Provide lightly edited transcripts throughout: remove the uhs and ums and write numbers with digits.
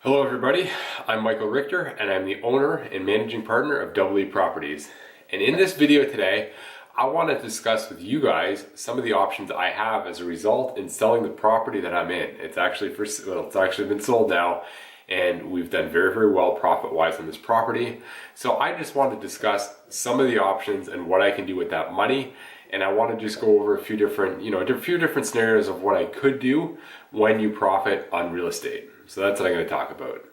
Hello everybody, I'm Michael Richter and I'm the owner and managing partner of Double E Properties. And in this video today, I want to discuss with you guys some of the options I have as a result in selling the property that I'm in. It's actually been sold now and we've done very well profit-wise on this property. So I just want to discuss some of the options and what I can do with that money. And I want to just go over a few different scenarios of what I could do when you profit on real estate. So that's what I'm going to talk about.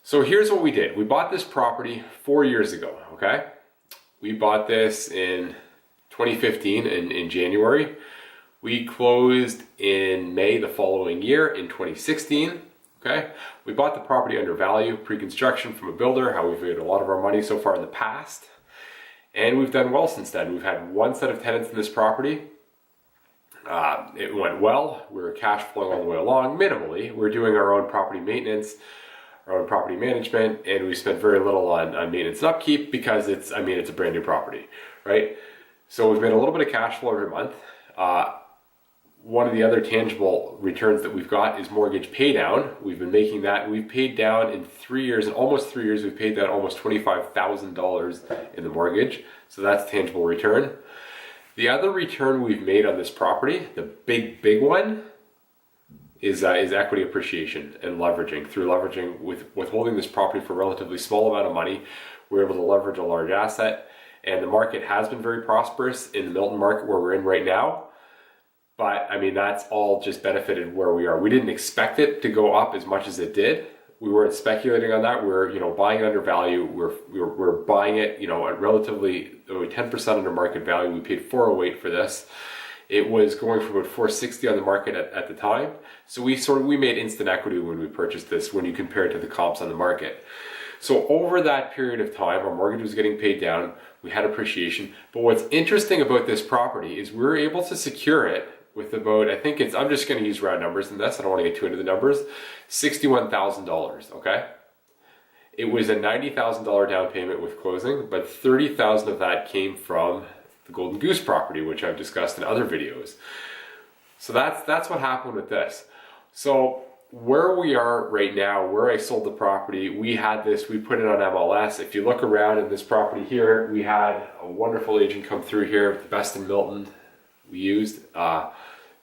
So here's what we did. We bought this property 4 years ago, okay? We bought this in 2015 in January. We closed in May the following year in 2016, okay? We bought the property under value, pre-construction from a builder, how we've made a lot of our money so far in the past. And we've done well since then. We've had one set of tenants in this property. It went well. We were cash flowing all the way along, minimally. We're doing our own property maintenance, our own property management, and we spent very little on maintenance and upkeep because it's a brand new property, right? So we've made a little bit of cash flow every month. One of the other tangible returns that we've got is mortgage pay down. We've been making that. We've paid down in 3 years, in almost 3 years, we've paid down almost $25,000 in the mortgage. So that's tangible return. The other return we've made on this property, the big one, is equity appreciation and leveraging. Through leveraging, with holding this property for a relatively small amount of money, we're able to leverage a large asset. And the market has been very prosperous in the Milton market where we're in right now. But I mean, that's all just benefited where we are. We didn't expect it to go up as much as it did. We weren't speculating on that. We're buying it under value. We're buying it at relatively 10% under market value. We paid $408 for this. It was going for about $460 on the market at the time. So we made instant equity when we purchased this when you compare it to the comps on the market. So over that period of time, our mortgage was getting paid down. We had appreciation. But what's interesting about this property is we were able to secure it with about, I'm just going to use round numbers in this. I don't want to get too into the numbers. $61,000, okay? It was a $90,000 down payment with closing, but $30,000 of that came from the Golden Goose property, which I've discussed in other videos. So that's what happened with this. So where we are right now, where I sold the property, we put it on MLS. If you look around in this property here, we had a wonderful agent come through here, the best in Milton. We used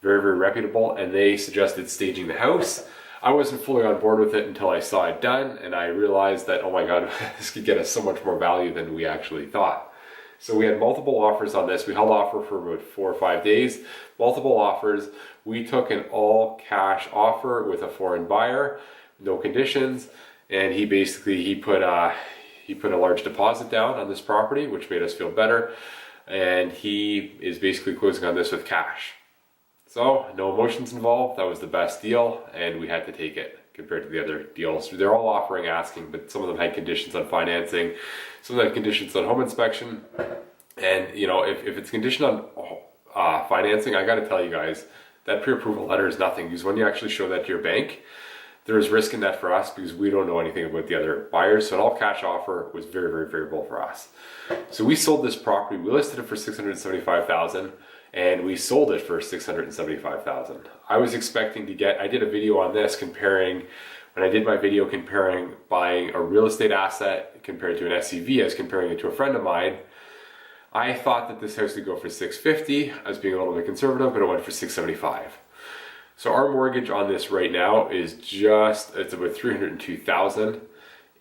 very reputable, and they suggested staging the house. I wasn't fully on board with it until I saw it done, and I realized that, oh my god, this could get us so much more value than we actually thought. So we had multiple offers on this. We held offer for about 4 or 5 days, multiple offers. We took an all cash offer with a foreign buyer, no conditions, and he put a large deposit down on this property, which made us feel better. And he is basically closing on this with cash. So no emotions involved. That was the best deal, and we had to take it compared to the other deals. They're all offering asking, but some of them had conditions on financing, some of them had conditions on home inspection. And if it's conditioned on financing, I got to tell you guys that pre-approval letter is nothing, because when you actually show that to your bank, there is risk in that for us because we don't know anything about the other buyers. So an all cash offer was very favorable for us. So we sold this property. We listed it for $675,000 and we sold it for $675,000. I was expecting I did a video on this comparing buying a real estate asset compared to an SUV. I was comparing it to a friend of mine. I thought that this house would go for $650. I was being a little bit conservative, but it went for $675. So our mortgage on this right now is it's about $302,000.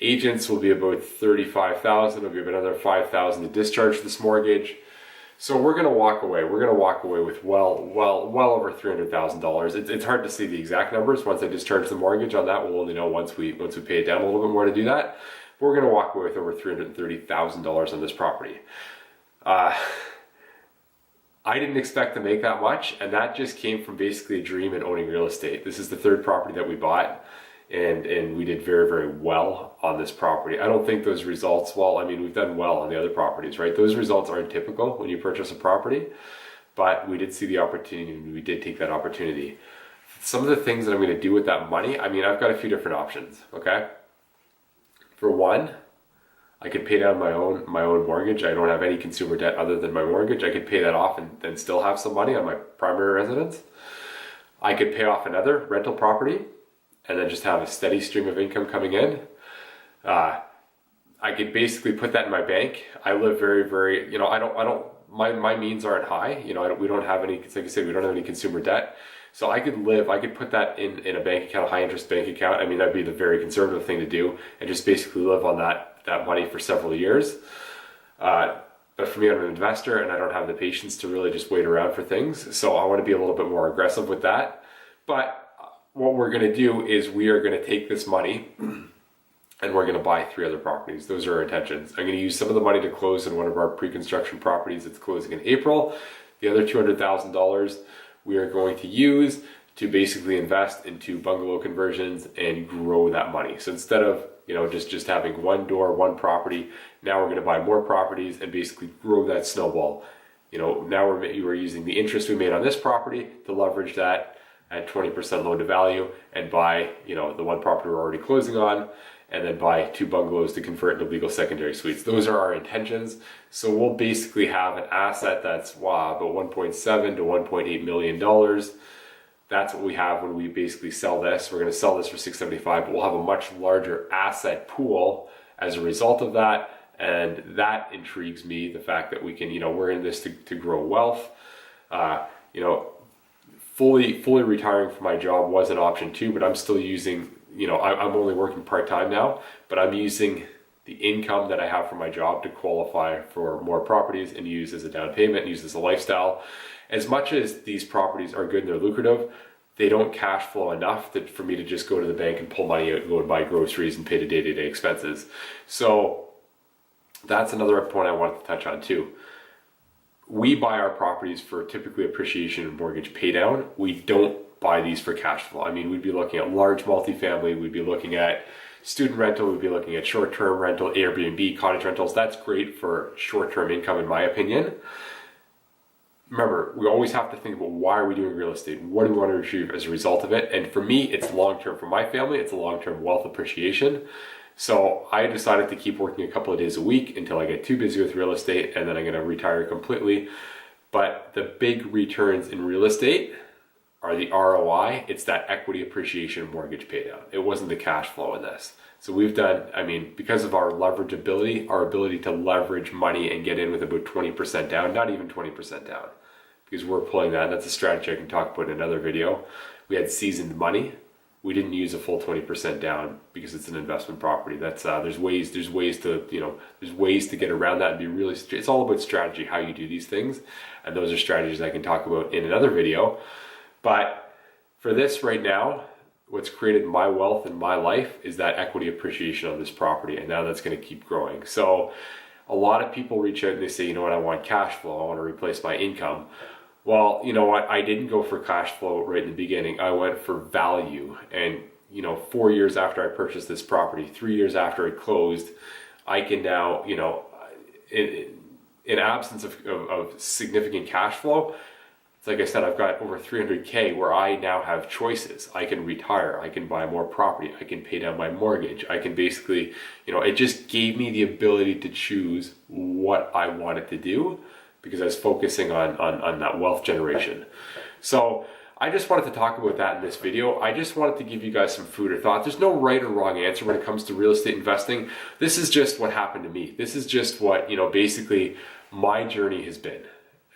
Agents will be about $35,000. It'll be about another $5,000 to discharge this mortgage. So we're going to walk away. We're going to walk away with well over $300,000. It's hard to see the exact numbers. Once I discharge the mortgage on that, we'll only know once we pay it down a little bit more to do that. But we're going to walk away with over $330,000 on this property. I didn't expect to make that much, and that just came from basically a dream in owning real estate. This is the third property that we bought, and we did very well on this property. I don't think those results, we've done well on the other properties, right? Those results aren't typical when you purchase a property, but we did see the opportunity and we did take that opportunity. Some of the things that I'm going to do with that money, I've got a few different options, okay? For one, I could pay down my own mortgage. I don't have any consumer debt other than my mortgage. I could pay that off and then still have some money on my primary residence. I could pay off another rental property and then just have a steady stream of income coming in. I could basically put that in my bank. I live very, my means aren't high. We don't have any, like I said, we don't have any consumer debt. So I could put that in a bank account, a high interest bank account. I mean, that'd be the very conservative thing to do, and just basically live on that money for several years. But for me, I'm an investor and I don't have the patience to really just wait around for things. So I want to be a little bit more aggressive with that. But what we're going to do is we are going to take this money and we're going to buy 3 other properties. Those are our intentions. I'm going to use some of the money to close in one of our pre-construction properties that's closing in April. The other $200,000 we are going to use to basically invest into bungalow conversions and grow that money. So instead of just having one door, one property, now we're going to buy more properties and basically grow that snowball. Now we're using the interest we made on this property to leverage that at 20% loan to value and buy the one property we're already closing on, and then buy 2 bungalows to convert into legal secondary suites. Those are our intentions. So we'll basically have an asset that's about $1.7 to $1.8 million. That's what we have when we basically sell this. We're going to sell this for $675, but we'll have a much larger asset pool as a result of that. And that intrigues me, the fact that we can, we're in this to grow wealth. Fully retiring from my job was an option too, but I'm still using, I'm only working part-time now, but I'm using the income that I have from my job to qualify for more properties and use as a down payment, use as a lifestyle. As much as these properties are good and they're lucrative, they don't cash flow enough for me to just go to the bank and pull money out and go and buy groceries and pay the day-to-day expenses. So that's another point I wanted to touch on too. We buy our properties for typically appreciation and mortgage pay down. We don't buy these for cash flow. I mean, we'd be looking at large multifamily, we'd be looking at student rental, we'd be looking at short-term rental, Airbnb, cottage rentals. That's great for short-term income, in my opinion. Remember, we always have to think about, why are we doing real estate? What do we want to achieve as a result of it? And for me, it's long-term. For my family, it's a long-term wealth appreciation. So I decided to keep working a couple of days a week until I get too busy with real estate, and then I'm going to retire completely. But the big returns in real estate are the ROI. It's that equity appreciation mortgage pay down. It wasn't the cash flow in this. So we've done, because of our leverage ability, our ability to leverage money and get in with about 20% down, not even 20% down, because we're pulling that. That's a strategy I can talk about in another video. We had seasoned money. We didn't use a full 20% down because it's an investment property. That's there's ways to get around that and be really. It's all about strategy, how you do these things, and those are strategies I can talk about in another video. But for this right now, what's created my wealth in my life is that equity appreciation on this property, and now that's going to keep growing. So a lot of people reach out and they say, I want cash flow. I want to replace my income. Well, you know what? I didn't go for cash flow right in the beginning. I went for value. And, 4 years after I purchased this property, 3 years after it closed, I can now, in absence of significant cash flow, it's like I said, I've got over $300K where I now have choices. I can retire. I can buy more property. I can pay down my mortgage. I can basically, it just gave me the ability to choose what I wanted to do, because I was focusing on that wealth generation. So I just wanted to talk about that in this video. I just wanted to give you guys some food or thought. There's no right or wrong answer when it comes to real estate investing. This is just what happened to me. This is just what, basically my journey has been.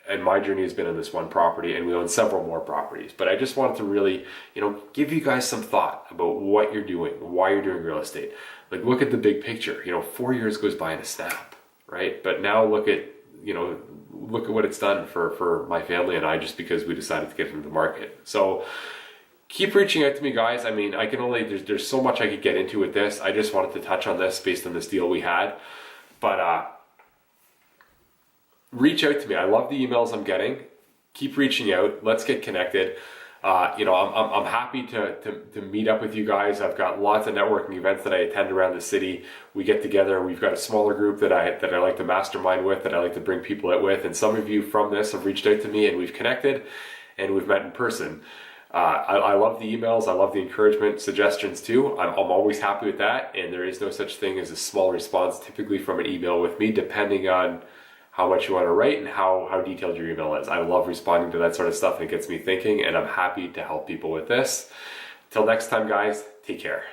And my journey has been on this one property, and we own several more properties. But I just wanted to really, give you guys some thought about what you're doing, why you're doing real estate. Like, look at the big picture. 4 years goes by in a snap, right? But now look at what it's done for my family and I, just because we decided to get into the market. So keep reaching out to me, guys. I can only, there's so much I could get into with this. I just wanted to touch on this based on this deal we had. But reach out to me. I love the emails I'm getting. Keep reaching out. Let's get connected. I'm happy to meet up with you guys. I've got lots of networking events that I attend around the city. We get together. We've got a smaller group that I like to mastermind with, that I like to bring people out with. And some of you from this have reached out to me, and we've connected and we've met in person. I love the emails. I love the encouragement, suggestions too. I'm always happy with that. And there is no such thing as a small response typically from an email with me, depending on how much you want to write and how detailed your email is. I love responding to that sort of stuff, and it gets me thinking, and I'm happy to help people with this. Till next time, guys, take care.